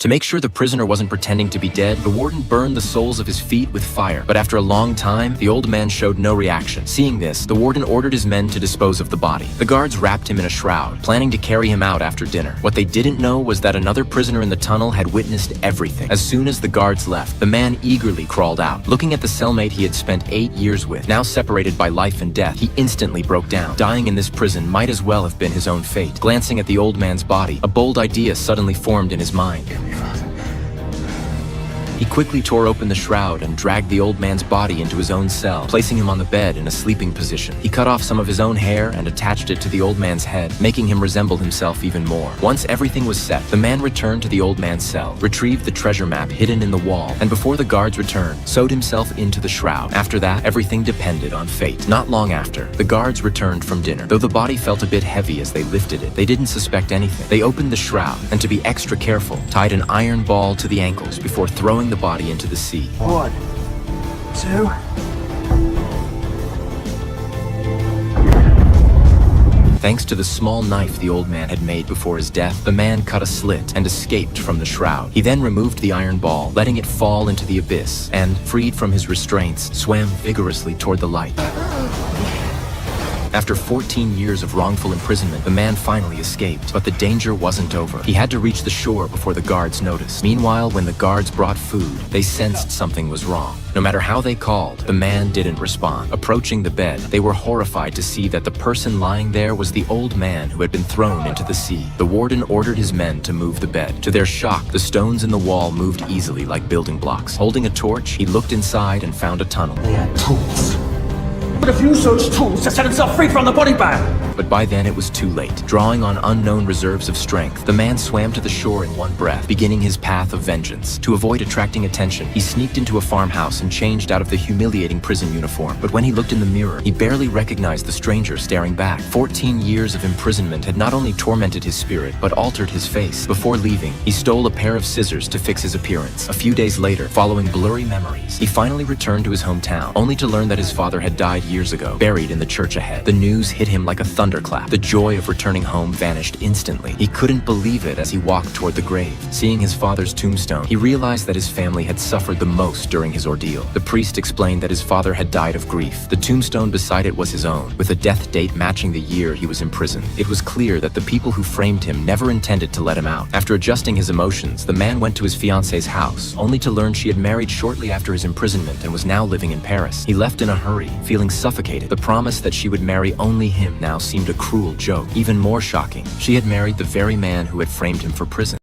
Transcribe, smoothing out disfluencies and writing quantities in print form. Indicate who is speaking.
Speaker 1: To make sure the prisoner wasn't pretending to be dead, the warden burned the soles of his feet with fire. But after a long time, the old man showed no reaction. Seeing this, the warden ordered his men to dispose of the body. The guards wrapped him in a shroud, planning to carry him out after dinner. What they didn't know was that another prisoner in the tunnel had witnessed everything. As soon as the guards left, the man eagerly crawled out. Looking at the cellmate he had spent 8 years with, now separated by life and death, he instantly broke down. Dying in this prison might as well have been his own fate. Glancing at the old man's body, a bold idea suddenly formed in his mind. He quickly tore open the shroud and dragged the old man's body into his own cell, placing him on the bed in a sleeping position. He cut off some of his own hair and attached it to the old man's head, making him resemble himself even more. Once everything was set, the man returned to the old man's cell, retrieved the treasure map hidden in the wall, and before the guards returned, sewed himself into the shroud. After that, everything depended on fate. Not long after, the guards returned from dinner. Though the body felt a bit heavy as they lifted it, they didn't suspect anything. They opened the shroud, and to be extra careful, tied an iron ball to the ankles before throwing the body into the sea.
Speaker 2: 1, 2.
Speaker 1: Thanks to the small knife the old man had made before his death, the man cut a slit and escaped from the shroud. He then removed the iron ball, letting it fall into the abyss, and, freed from his restraints, swam vigorously toward the light. After 14 years of wrongful imprisonment, the man finally escaped, but the danger wasn't over. He had to reach the shore before the guards noticed. Meanwhile, when the guards brought food, they sensed something was wrong. No matter how they called, the man didn't respond. Approaching the bed, they were horrified to see that the person lying there was the old man who had been thrown into the sea. The warden ordered his men to move the bed. To their shock, the stones in the wall moved easily like building blocks. Holding a torch, he looked inside and found a tunnel.
Speaker 2: They had tools. But if you such tools to set himself free from the body bag.
Speaker 1: But by then it was too late. Drawing on unknown reserves of strength, the man swam to the shore in one breath, beginning his path of vengeance. To avoid attracting attention, he sneaked into a farmhouse and changed out of the humiliating prison uniform. But when he looked in the mirror, he barely recognized the stranger staring back. 14 years of imprisonment had not only tormented his spirit, but altered his face. Before leaving, he stole a pair of scissors to fix his appearance. A few days later, following blurry memories, he finally returned to his hometown, only to learn that his father had died years ago, buried in the church ahead. The news hit him like a thunderclap. The joy of returning home vanished instantly. He couldn't believe it as he walked toward the grave. Seeing his father's tombstone, he realized that his family had suffered the most during his ordeal. The priest explained that his father had died of grief. The tombstone beside it was his own, with a death date matching the year he was imprisoned. It was clear that the people who framed him never intended to let him out. After adjusting his emotions, the man went to his fiance's house, only to learn she had married shortly after his imprisonment and was now living in Paris. He left in a hurry, feeling suffocated. The promise that she would marry only him now seemed a cruel joke. Even more shocking, she had married the very man who had framed him for prison.